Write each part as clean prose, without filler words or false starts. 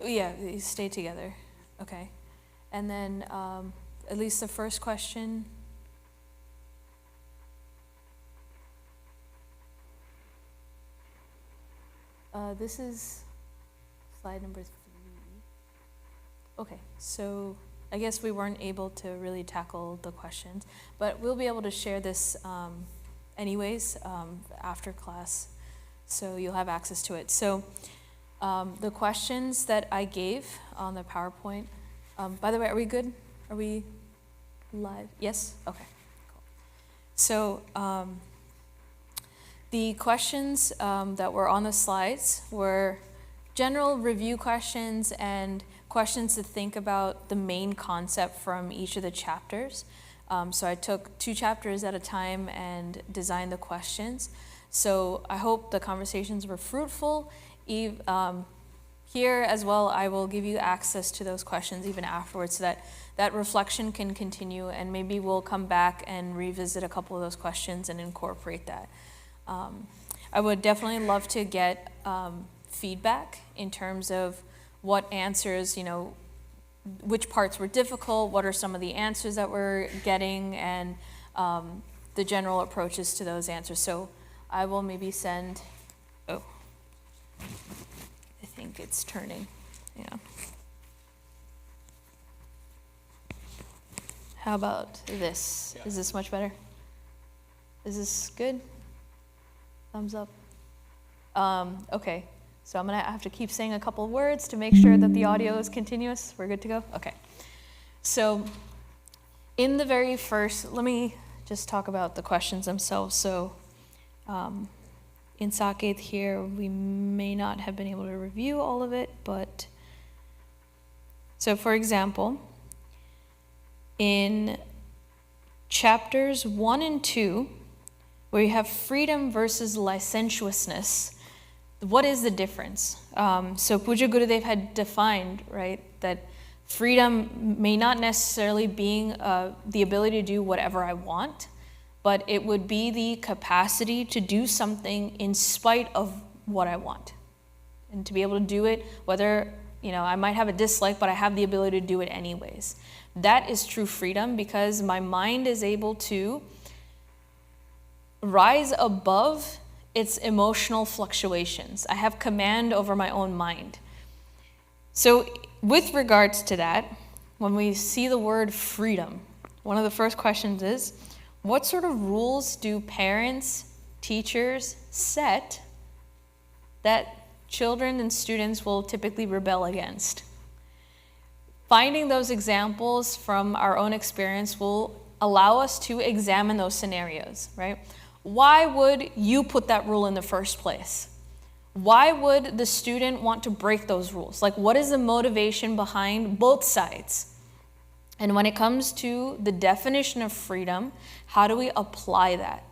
Yeah, you stay together. Okay. And then at least the first question. This is slide number 3. Okay, so I guess we weren't able to really tackle the questions, but we'll be able to share this anyways after class, so you'll have access to it. So the questions that I gave on the PowerPoint, by the way, are we good? Are we live? Yes? Okay, cool. So the questions that were on the slides were general review questions and questions to think about the main concept from each of the chapters. So I took 2 chapters at a time and designed the questions. So I hope the conversations were fruitful. Here as well, I will give you access to those questions even afterwards so that that reflection can continue, and maybe we'll come back and revisit a couple of those questions and incorporate that. I would definitely love to get feedback in terms of what answers, which parts were difficult, what are some of the answers that we're getting, and the general approaches to those answers. So I will maybe send, I think it's turning, How about this? Yeah. Is this much better? Is this good? Thumbs up. Okay, so I'm gonna have to keep saying a couple of words to make sure that the audio is continuous. We're good to go? Okay. So in the very first, let me just talk about the questions themselves. So in Saket here, we may not have been able to review all of it, but so for example, in chapters 1 and 2, where you have freedom versus licentiousness, what is the difference? So Puja Gurudev had defined, right, that freedom may not necessarily being the ability to do whatever I want, but it would be the capacity to do something in spite of what I want. And to be able to do it, whether, I might have a dislike, but I have the ability to do it anyways. That is true freedom, because my mind is able to rise above its emotional fluctuations. I have command over my own mind. So with regards to that, when we see the word freedom, one of the first questions is, what sort of rules do parents, teachers set that children and students will typically rebel against? Finding those examples from our own experience will allow us to examine those scenarios, right? Why would you put that rule in the first place? Why would the student want to break those rules? Like, what is the motivation behind both sides? And when it comes to the definition of freedom, how do we apply that?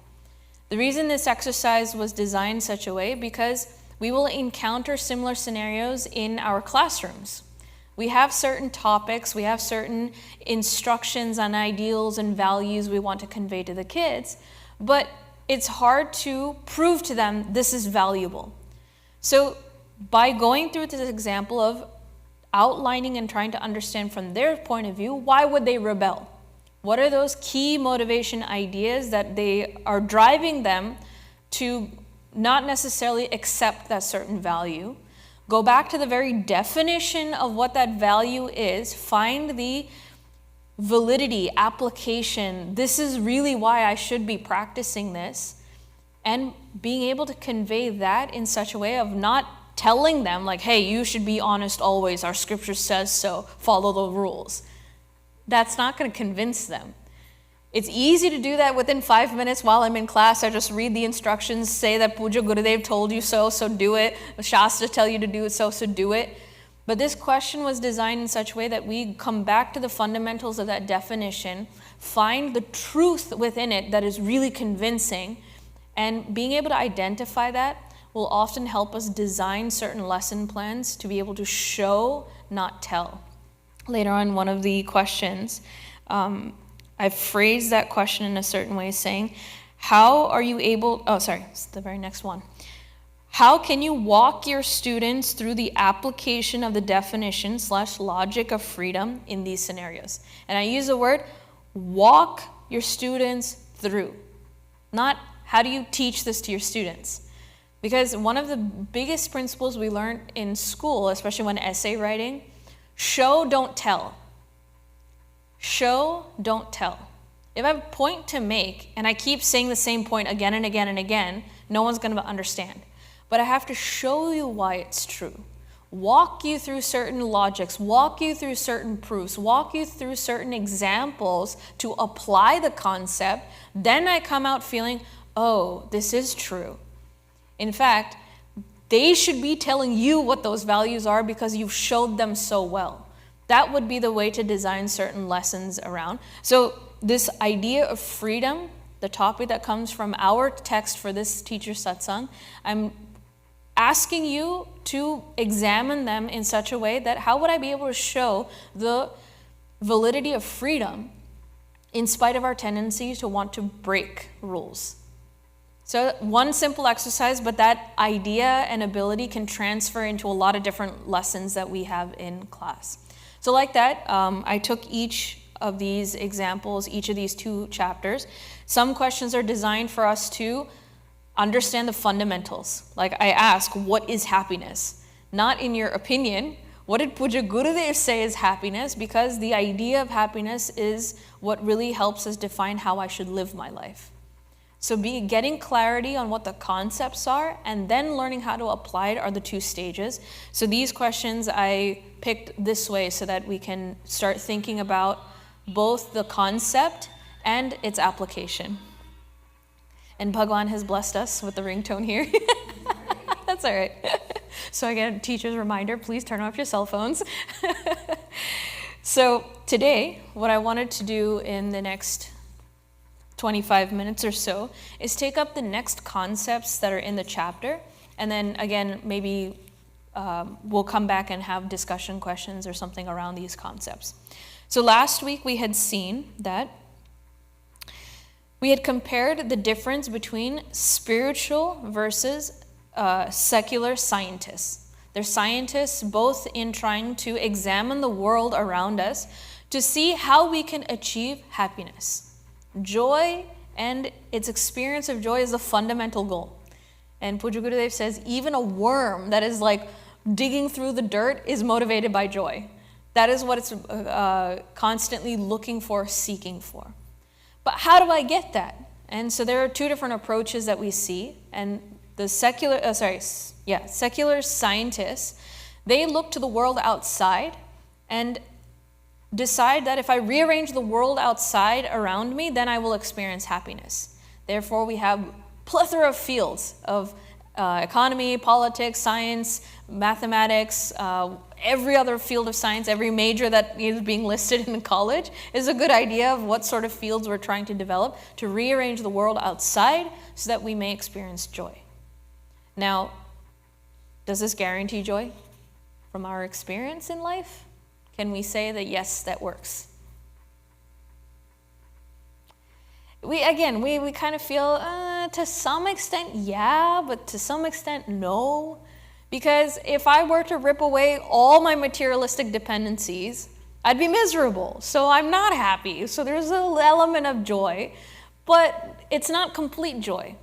The reason this exercise was designed such a way, because we will encounter similar scenarios in our classrooms. We have certain topics, we have certain instructions on ideals and values we want to convey to the kids, but it's hard to prove to them this is valuable. So by going through this example of outlining and trying to understand from their point of view, why would they rebel? What are those key motivation ideas that they are driving them to not necessarily accept that certain value? Go back to the very definition of what that value is, find the validity, application, this is really why I should be practicing this, and being able to convey that in such a way of not telling them like, hey, you should be honest always, our scripture says so, follow the rules. That's not going to convince them. It's easy to do that within 5 minutes while I'm in class. I just read the instructions, say that Puja Gurudev told you so do it. The Shastra tell you to do it, so do it. But this question was designed in such a way that we come back to the fundamentals of that definition, find the truth within it that is really convincing, and being able to identify that will often help us design certain lesson plans to be able to show, not tell. Later on, one of the questions, I phrased that question in a certain way, saying, how are you able, it's the very next one. How can you walk your students through the application of the definition / logic of freedom in these scenarios? And I use the word walk your students through, not how do you teach this to your students? Because one of the biggest principles we learned in school, especially when essay writing, show, don't tell. Show, don't tell. If I have a point to make and I keep saying the same point again and again and again, no one's going to understand. But I have to show you why it's true. Walk you through certain logics, walk you through certain proofs, walk you through certain examples to apply the concept. Then I come out feeling, oh, this is true. In fact, they should be telling you what those values are because you've showed them so well. That would be the way to design certain lessons around. So this idea of freedom, the topic that comes from our text for this teacher satsang, I'm asking you to examine them in such a way that how would I be able to show the validity of freedom in spite of our tendency to want to break rules? So one simple exercise, but that idea and ability can transfer into a lot of different lessons that we have in class. So like that, I took each of these examples, each of these 2 chapters. Some questions are designed for us to understand the fundamentals. Like I ask, what is happiness? Not in your opinion. What did Puja Gurudev say is happiness? Because the idea of happiness is what really helps us define how I should live my life. So getting clarity on what the concepts are and then learning how to apply it are the 2 stages. So these questions I picked this way so that we can start thinking about both the concept and its application. And Bhagwan has blessed us with the ringtone here. That's all right. So again, teacher's reminder, please turn off your cell phones. So today, what I wanted to do in the next 25 minutes or so is take up the next concepts that are in the chapter. And then again, maybe we'll come back and have discussion questions or something around these concepts. So last week we had seen that we had compared the difference between spiritual versus secular scientists. They're scientists both in trying to examine the world around us to see how we can achieve happiness. Joy and its experience of joy is the fundamental goal. And Puja Gurudev says even a worm that is like digging through the dirt is motivated by joy. That is what it's constantly looking for, seeking for. But how do I get that? And so there are 2 different approaches that we see. And the secular scientists, they look to the world outside and decide that if I rearrange the world outside around me, then I will experience happiness. Therefore, we have plethora of fields of economy, politics, science, mathematics, every other field of science, every major that is being listed in college is a good idea of what sort of fields we're trying to develop to rearrange the world outside so that we may experience joy. Now, does this guarantee joy from our experience in life? Can we say that yes, that works? We kind of feel to some extent yeah, but to some extent no. Because if I were to rip away all my materialistic dependencies, I'd be miserable. So I'm not happy. So there's an element of joy, but it's not complete joy.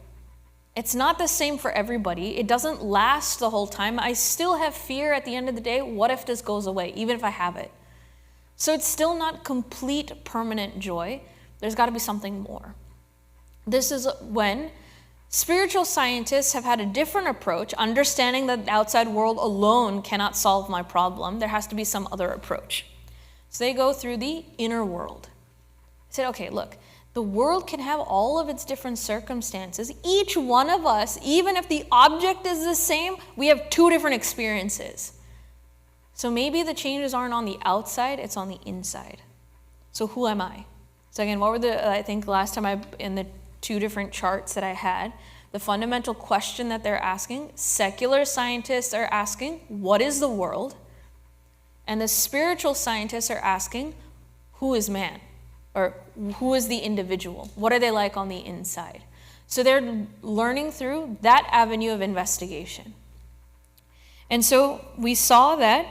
It's not the same for everybody. It doesn't last the whole time. I still have fear at the end of the day. What if this goes away, even if I have it? So it's still not complete permanent joy. There's got to be something more. This is when spiritual scientists have had a different approach, understanding that the outside world alone cannot solve my problem. There has to be some other approach. So they go through the inner world. They said, okay, look, the world can have all of its different circumstances. Each one of us, even if the object is the same, we have 2 different experiences. So maybe the changes aren't on the outside, it's on the inside. So who am I? So again, what were I think last time in the 2 different charts that I had, the fundamental question that they're asking, secular scientists are asking, what is the world? And the spiritual scientists are asking, who is man? Or who is the individual? What are they like on the inside? So they're learning through that avenue of investigation. And so we saw that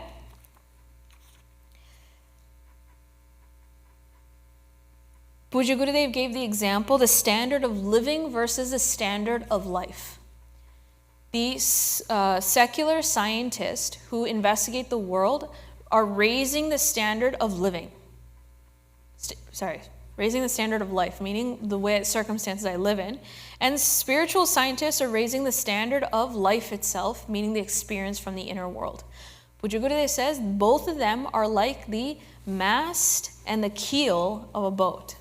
Puja Gurudev gave the example, the standard of living versus the standard of life. The secular scientists who investigate the world are raising the standard of living. Raising the standard of life, meaning the way circumstances I live in. And spiritual scientists are raising the standard of life itself, meaning the experience from the inner world. Puja Gurudev says both of them are like the mast and the keel of a boat.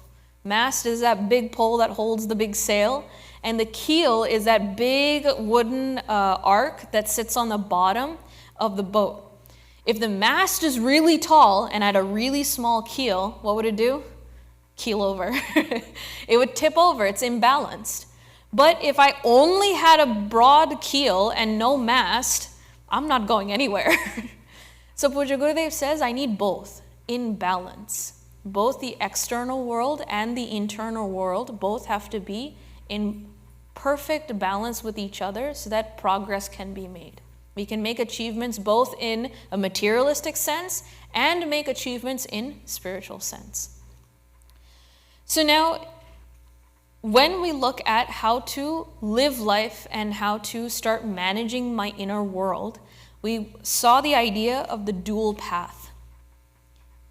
Mast is that big pole that holds the big sail, and the keel is that big wooden ark that sits on the bottom of the boat. If the mast is really tall and had a really small keel, what would it do? Keel over. It would tip over. It's imbalanced. But if I only had a broad keel and no mast, I'm not going anywhere. So Puja Gurudev says I need both in balance. Both the external world and the internal world both have to be in perfect balance with each other so that progress can be made. We can make achievements both in a materialistic sense and make achievements in spiritual sense. So now, when we look at how to live life and how to start managing my inner world, we saw the idea of the dual path.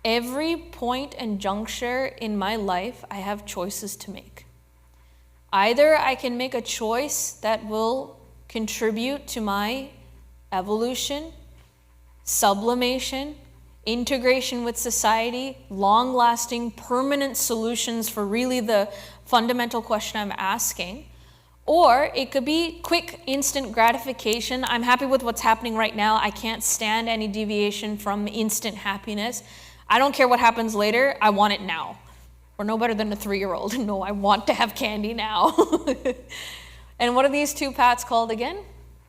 Every point and juncture in my life, I have choices to make. Either I can make a choice that will contribute to my evolution, sublimation, integration with society, long-lasting, permanent solutions for really the fundamental question I'm asking. Or it could be quick, instant gratification. I'm happy with what's happening right now. I can't stand any deviation from instant happiness. I don't care what happens later. I want it now. We're no better than a 3-year-old. No, I want to have candy now. And what are these two paths called again?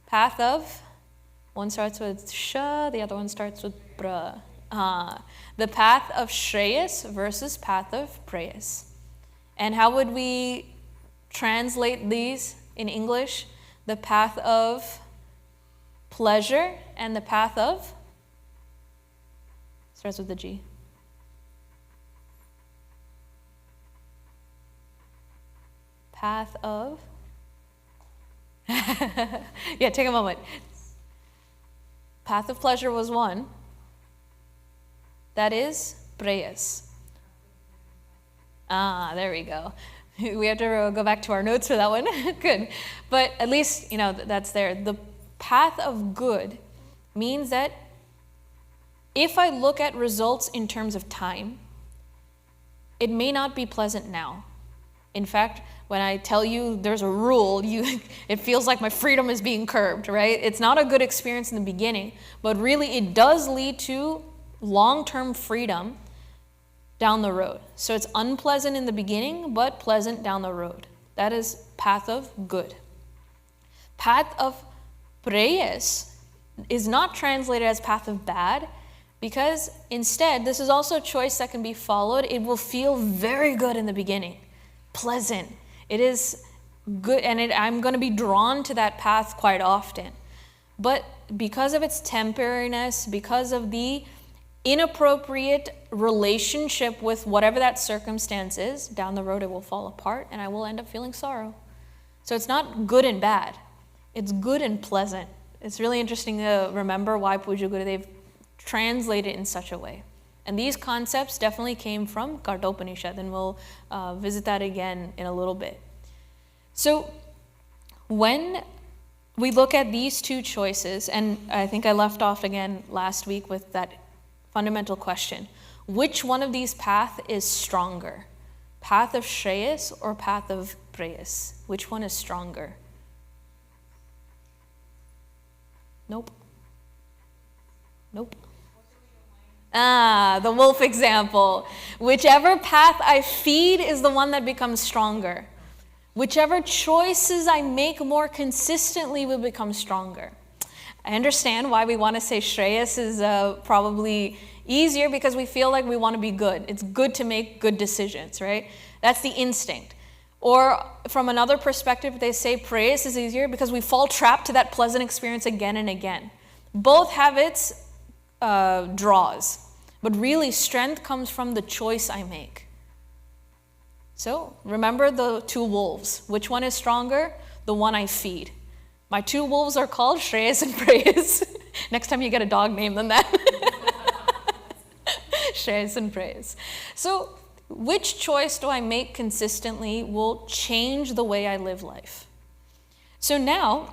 Path of, one starts with sh, the other one starts with bra. The path of Shreyas versus path of Preyas. And how would we translate these in English? The path of pleasure and the path of, starts with the G. Path of, yeah, take a moment. Path of pleasure was one. That is Preyas. There we go. We have to go back to our notes for that one. Good. But at least, that's there. The path of good means that if I look at results in terms of time, it may not be pleasant now. In fact, when I tell you there's a rule, it feels like my freedom is being curbed, right? It's not a good experience in the beginning, but really it does lead to long-term freedom down the road. So it's unpleasant in the beginning, but pleasant down the road. That is path of good. Path of Preyas is not translated as path of bad, because instead, this is also a choice that can be followed. It will feel very good in the beginning, pleasant. It is good, and I'm going to be drawn to that path quite often. But because of its temporariness, because of the inappropriate relationship with whatever that circumstance is, down the road it will fall apart and I will end up feeling sorrow. So it's not good and bad. It's good and pleasant. It's really interesting to remember why Puja Gurudev translated it in such a way. And these concepts definitely came from Kathopanishad, and we'll visit that again in a little bit. So when we look at these two choices, and I think I left off again last week with that fundamental question, which one of these paths is stronger? Path of Shreyas or path of Preyas? Which one is stronger? Nope. The wolf example. Whichever path I feed is the one that becomes stronger. Whichever choices I make more consistently will become stronger. I understand why we want to say Shreyas is probably easier, because we feel like we want to be good. It's good to make good decisions, right? That's the instinct. Or from another perspective, they say praise is easier because we fall trapped to that pleasant experience again and again. Both have its draws, but really strength comes from the choice I make. So remember the two wolves. Which one is stronger? The one I feed. My two wolves are called Shreyas and Praise. Next time you get a dog, name them that. Shreyas and Praise. So which choice do I make consistently will change the way I live life. So now,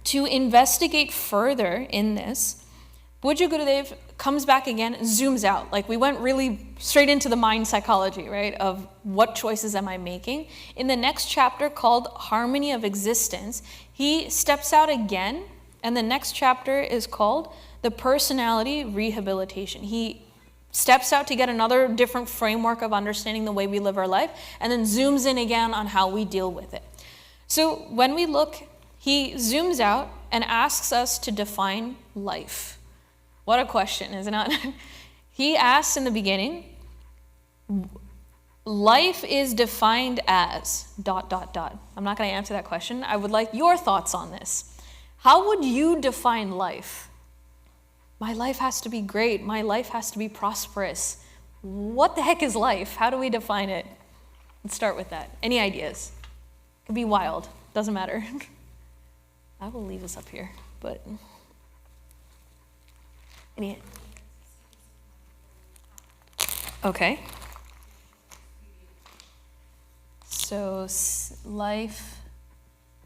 to investigate further in this, Pujya Gurudev comes back again, zooms out. Like we went really straight into the mind psychology, right, of what choices am I making. In the next chapter called Harmony of Existence, he steps out again, and the next chapter is called The Personality Rehabilitation. He steps out to get another different framework of understanding the way we live our life, and then zooms in again on how we deal with it. So when we look, he zooms out and asks us to define life. What a question, isn't it? He asks in the beginning, life is defined as ... I'm not going to answer that question. I would like your thoughts on this. How would you define life? My life has to be great. My life has to be prosperous. What the heck is life? How do we define it? Let's start with that. Any ideas? It could be wild. Doesn't matter. I will leave this up here, but any? Okay. So life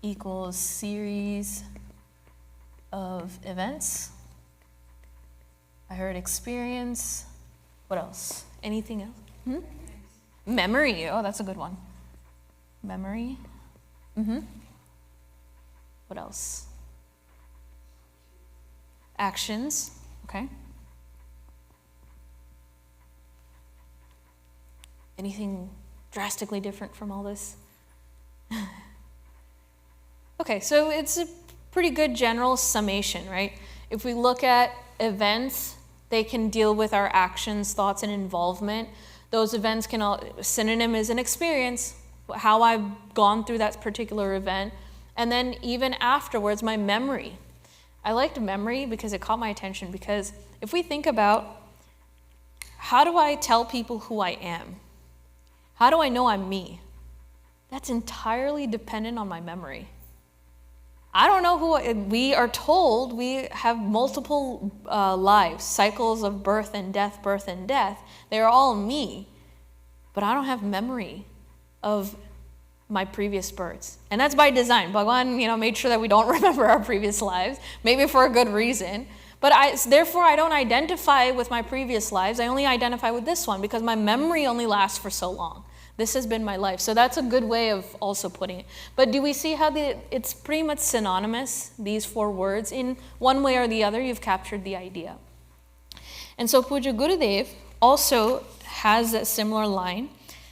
equals series of events. I heard experience. What else? Anything else? Memory. Oh, that's a good one. Memory. What else? Actions. Okay. Anything drastically different from all this? Okay, so it's a pretty good general summation, right? If we look at events, they can deal with our actions, thoughts, and involvement. Those events can all, synonym is an experience, how I've gone through that particular event. And then even afterwards, my memory. I liked memory because it caught my attention, because if we think about, how do I tell people who I am? How do I know I'm me? That's entirely dependent on my memory. I don't know who, we are told we have multiple lives, cycles of birth and death, birth and death. They're all me, but I don't have memory of my previous births. And that's by design. Bhagwan, made sure that we don't remember our previous lives, maybe for a good reason. But therefore, I don't identify with my previous lives. I only identify with this one because my memory only lasts for so long. This has been my life. So that's a good way of also putting it. But do we see how it's pretty much synonymous, these four words? In one way or the other, you've captured the idea. And so Pujya Gurudev also has a similar line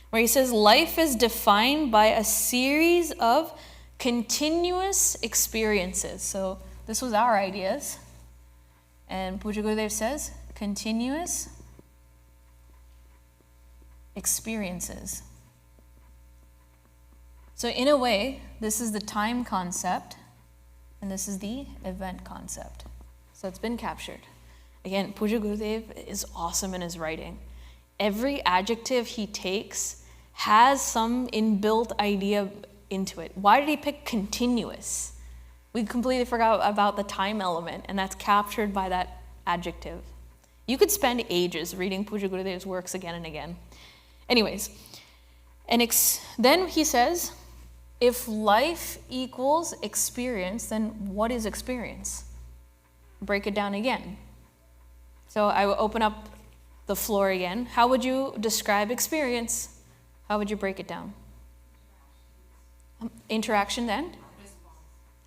where he says, life is defined by a series of continuous experiences. So this was our ideas. And Pujya Gurudev says, continuous experiences. So in a way, this is the time concept, and this is the event concept. So it's been captured. Again, Pujya Gurudev is awesome in his writing. Every adjective he takes has some inbuilt idea into it. Why did he pick continuous? We completely forgot about the time element, and that's captured by that adjective. You could spend ages reading Pujya Gurudev's works again and again. Anyways, then he says, if life equals experience, then what is experience? Break it down again. So I will open up the floor again. How would you describe experience? How would you break it down? Interaction then? Response.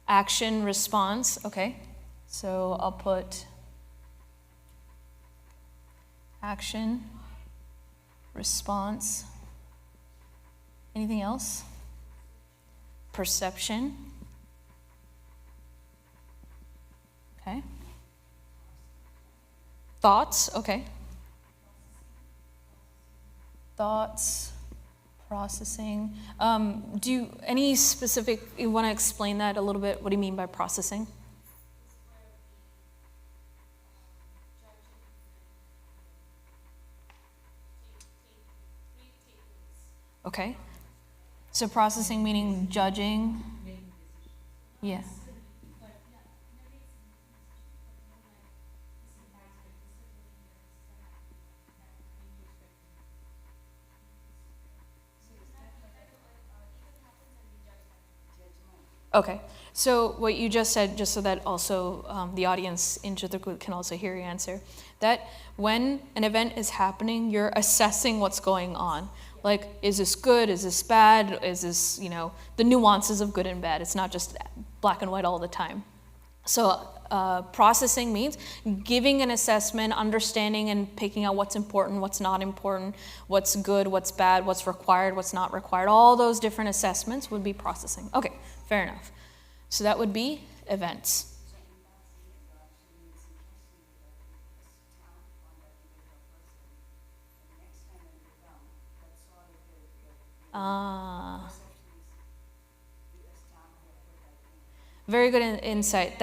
Action, response. Okay. So I'll put action, response. Anything else? Perception. Okay. Thoughts. Okay. Thoughts, Processing. Any specific, you want to explain that a little bit? What do you mean by processing? Okay. So processing meaning judging. Yeah. Okay, so what you just said, just so that also the audience in Chitrakoot can also hear your answer, that when an event is happening, you're assessing what's going on. Like, is this good? Is this bad? Is this, the nuances of good and bad. It's not just black and white all the time. So processing means giving an assessment, understanding and picking out what's important, what's not important, what's good, what's bad, what's required, what's not required. All those different assessments would be processing. Okay, fair enough. So that would be events. Very good insight.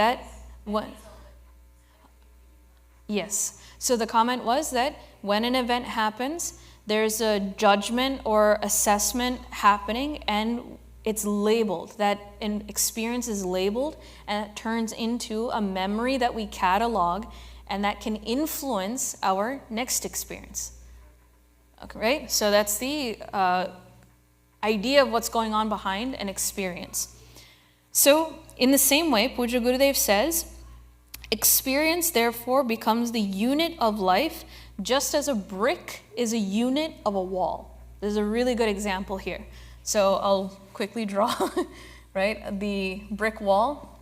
Yes. So the comment was that when an event happens, there's a judgment or assessment happening, and it's labeled. That an experience is labeled, and it turns into a memory that we catalog, and that can influence our next experience. Okay, right? So that's the idea of what's going on behind an experience. So in the same way, Puja Gurudev says, experience therefore becomes the unit of life, just as a brick is a unit of a wall. There's a really good example here. So I'll quickly draw, right? The brick wall.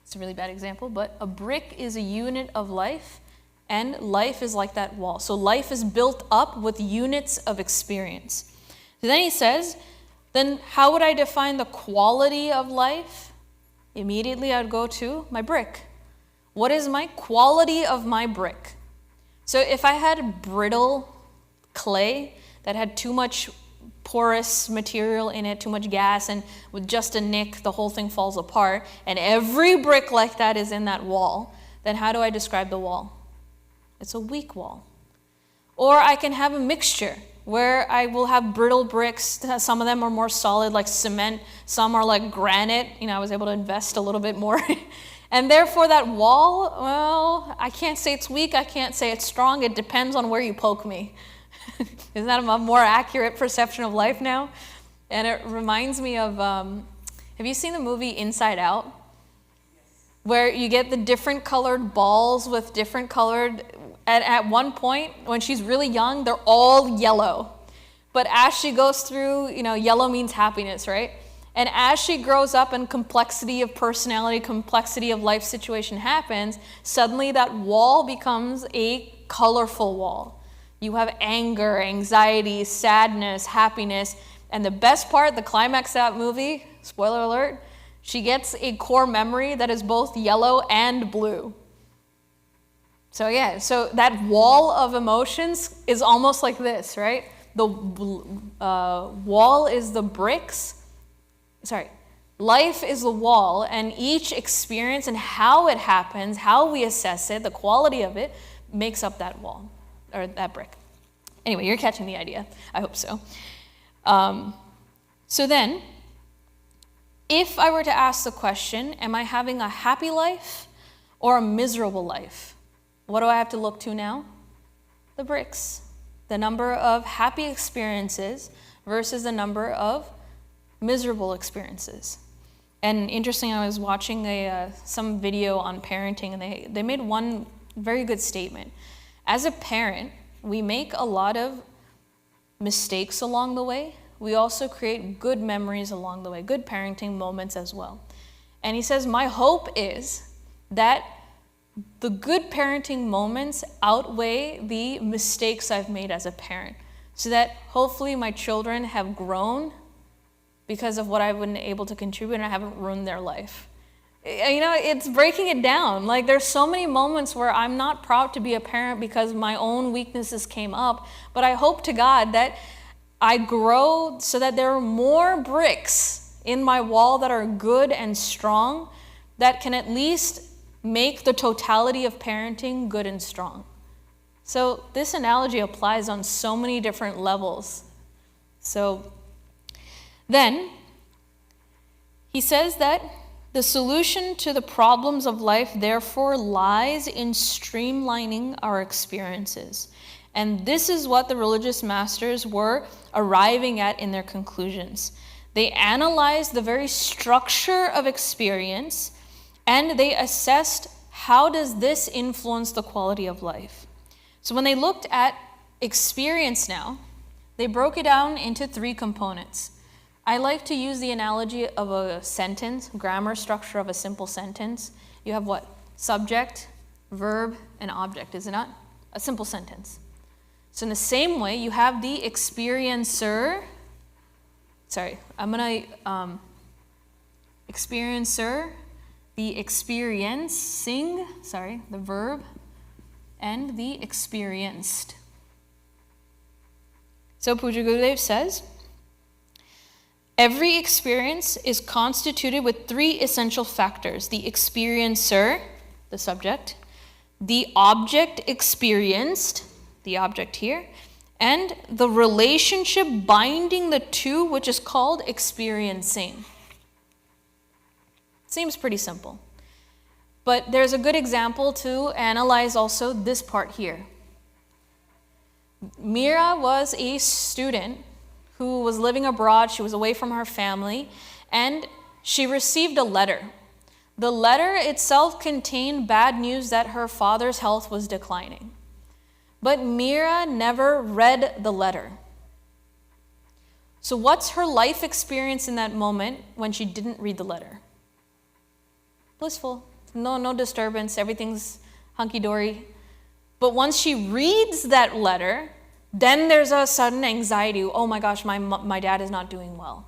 It's a really bad example, but a brick is a unit of life, and life is like that wall. So life is built up with units of experience. So then he says, then how would I define the quality of life? Immediately I'd go to my brick. What is my quality of my brick? So if I had brittle clay that had too much porous material in it, too much gas, and with just a nick, the whole thing falls apart, and every brick like that is in that wall, then how do I describe the wall? It's a weak wall. Or I can have a mixture where I will have brittle bricks. Some of them are more solid, like cement. Some are like granite. I was able to invest a little bit more. And therefore that wall, well, I can't say it's weak. I can't say it's strong. It depends on where you poke me. Isn't that a more accurate perception of life now? And it reminds me of, have you seen the movie Inside Out? Where you get the different colored balls with different colored, at one point, when she's really young, they're all yellow. But as she goes through, yellow means happiness, right? And as she grows up and complexity of personality, complexity of life situation happens, suddenly that wall becomes a colorful wall. You have anger, anxiety, sadness, happiness. And the best part, the climax of that movie, spoiler alert, she gets a core memory that is both yellow and blue. So yeah, so that wall of emotions is almost like this, right? The wall is the bricks. Life is the wall, and each experience and how it happens, how we assess it, the quality of it, makes up that wall, or that brick. Anyway, you're catching the idea. I hope so. So then, if I were to ask the question, am I having a happy life or a miserable life? What do I have to look to now? The bricks. The number of happy experiences versus the number of miserable experiences. And interesting, I was watching some video on parenting, and they made one very good statement. As a parent, we make a lot of mistakes along the way. We also create good memories along the way, good parenting moments as well. And he says, my hope is that the good parenting moments outweigh the mistakes I've made as a parent, so that hopefully my children have grown because of what I've been able to contribute, and I haven't ruined their life. It's breaking it down. Like, there's so many moments where I'm not proud to be a parent because my own weaknesses came up, but I hope to God that I grow so that there are more bricks in my wall that are good and strong that can at least make the totality of parenting good and strong. So this analogy applies on so many different levels. So then he says that the solution to the problems of life therefore lies in streamlining our experiences. And this is what the religious masters were arriving at in their conclusions. They analyzed the very structure of experience, and they assessed how does this influence the quality of life. So when they looked at experience now, they broke it down into 3 components. I like to use the analogy of a sentence, grammar structure of a simple sentence. You have what? Subject, verb, and object, is it not? A simple sentence. So in the same way, you have the experiencer. Experiencer, the experiencing, the verb, and the experienced. So Puja Gurudev says, every experience is constituted with 3 essential factors: the experiencer, the subject, the object experienced, the object here, and the relationship binding the two, which is called experiencing. Seems pretty simple. But there's a good example to analyze also this part here. Mira was a student who was living abroad. She was away from her family, and she received a letter. The letter itself contained bad news that her father's health was declining. But Mira never read the letter. So what's her life experience in that moment when she didn't read the letter? Blissful. No disturbance. Everything's hunky-dory. But once she reads that letter, then there's a sudden anxiety. Oh my gosh, my dad is not doing well.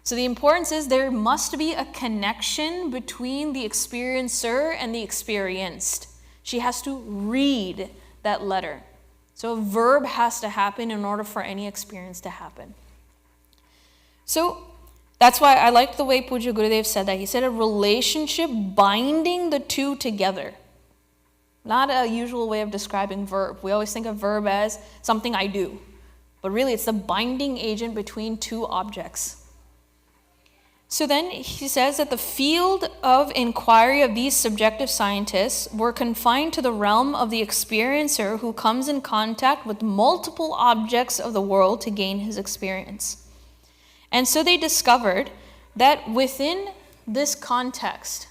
So the importance is there must be a connection between the experiencer and the experienced. She has to read that letter. So a verb has to happen in order for any experience to happen. So that's why I liked the way Puja Gurudev said that. He said a relationship binding the two together. Not a usual way of describing verb. We always think of verb as something I do. But really it's the binding agent between 2 objects. So then he says that the field of inquiry of these subjective scientists were confined to the realm of the experiencer who comes in contact with multiple objects of the world to gain his experience. And so they discovered that within this context,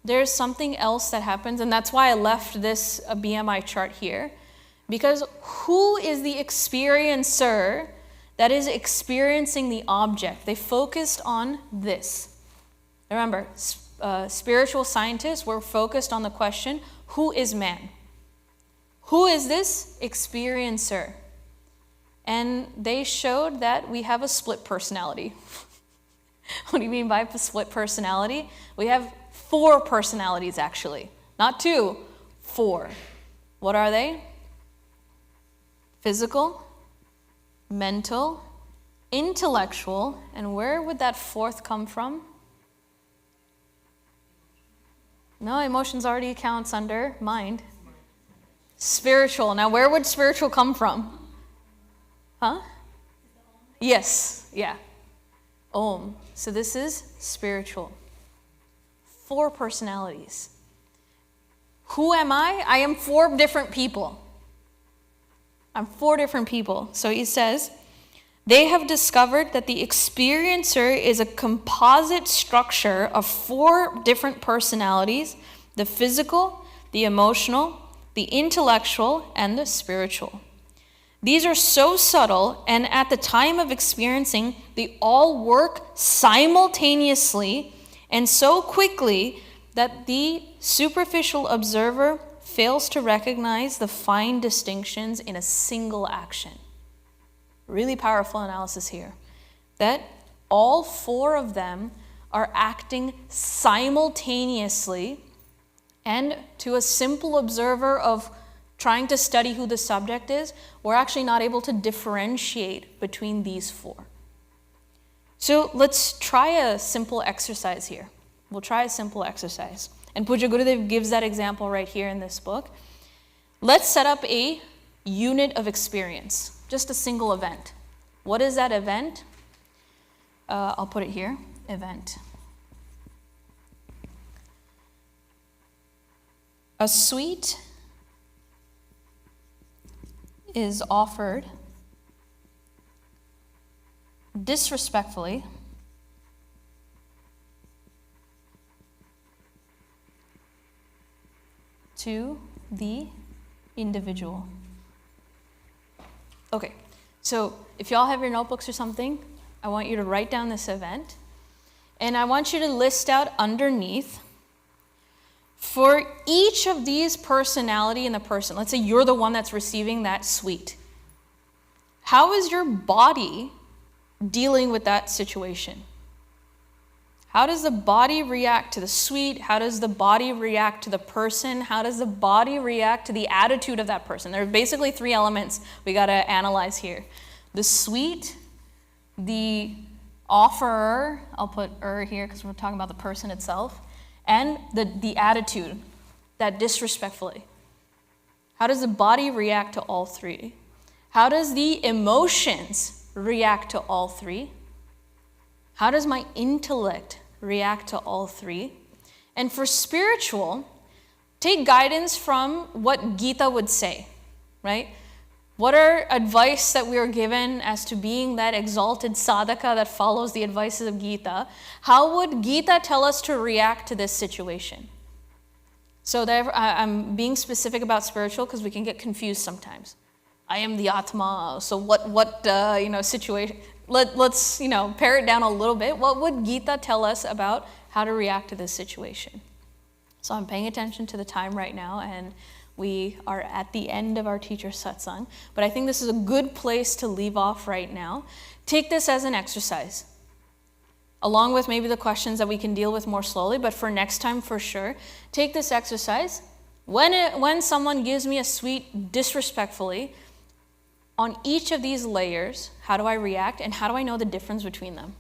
there's something else that happens, and that's why I left this BMI chart here, because who is the experiencer that is experiencing the object? They focused on this. Remember, spiritual scientists were focused on the question, who is man? Who is this experiencer? And they showed that we have a split personality. What do you mean by a split personality? We have 4 personalities actually. Not 2, 4. What are they? Physical, mental, intellectual, and where would that 4th come from? No, emotions already counts under mind. Spiritual. Now where would spiritual come from? Huh? Yes, yeah. Om. So this is spiritual. 4 personalities. Who am I? I am 4 different people. I'm 4 different people. So he says, they have discovered that the experiencer is a composite structure of 4 different personalities: the physical, the emotional, the intellectual, and the spiritual. These are so subtle, and at the time of experiencing, they all work simultaneously and so quickly that the superficial observer fails to recognize the fine distinctions in a single action. Really powerful analysis here. That all 4 of them are acting simultaneously, and to a simple observer of trying to study who the subject is, we're actually not able to differentiate between these four. So let's try a simple exercise here. We'll try a simple exercise. And Puja Gurudev gives that example right here in this book. Let's set up a unit of experience, just a single event. What is that event? I'll put it here, event. A sweet is offered disrespectfully to the individual. Okay, so if y'all have your notebooks or something, I want you to write down this event, and I want you to list out underneath for each of these personality in the person. Let's say you're the one that's receiving that sweet. How is your body dealing with that situation? How does the body react to the sweet? How does the body react to the person? How does the body react to the attitude of that person? There are basically three elements we got to analyze here. The sweet, the offerer, I'll put here because we're talking about the person itself, and the attitude, that disrespectfully. How does the body react to all three? How does the emotions react to all three? How does my intellect react to all three? And for spiritual, take guidance from what Gita would say, right? What are advice that we are given as to being that exalted sadhaka that follows the advices of Gita? How would Gita tell us to react to this situation? So I'm being specific about spiritual because we can get confused sometimes. I am the Atma, so what situation? Let's pare it down a little bit. What would Gita tell us about how to react to this situation? So I'm paying attention to the time right now, and we are at the end of our teacher satsang, but I think this is a good place to leave off right now. Take this as an exercise, along with maybe the questions that we can deal with more slowly, but for next time for sure, take this exercise. When someone gives me a sweet disrespectfully, on each of these layers, how do I react and how do I know the difference between them?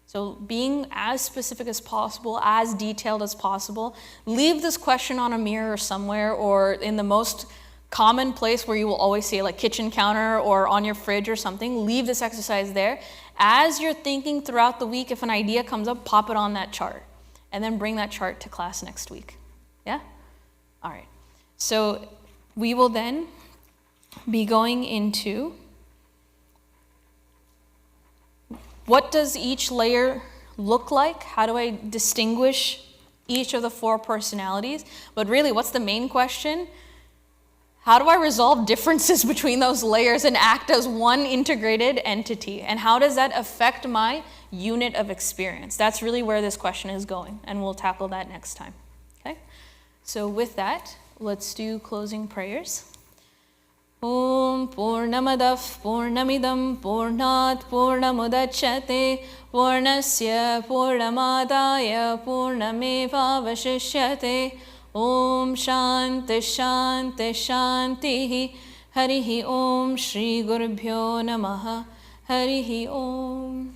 So being as specific as possible, as detailed as possible, leave this question on a mirror somewhere or in the most common place where you will always see, like kitchen counter or on your fridge or something. Leave this exercise there. As you're thinking throughout the week, if an idea comes up, pop it on that chart and then bring that chart to class next week. Yeah? All right. So we will then be going into what does each layer look like? How do I distinguish each of the four personalities? But really, what's the main question? How do I resolve differences between those layers and act as one integrated entity? And how does that affect my unit of experience? That's really where this question is going, and we'll tackle that next time. Okay? So with that, let's do closing prayers. Om Purnamadav Purnamidam Purnat Purnamudachyate Purnasya Purnamadaya Purnameva Vashishyate Om Shanti Shanti Shanti Harihi Om Shri Gurubhyo Namaha Harihi Om.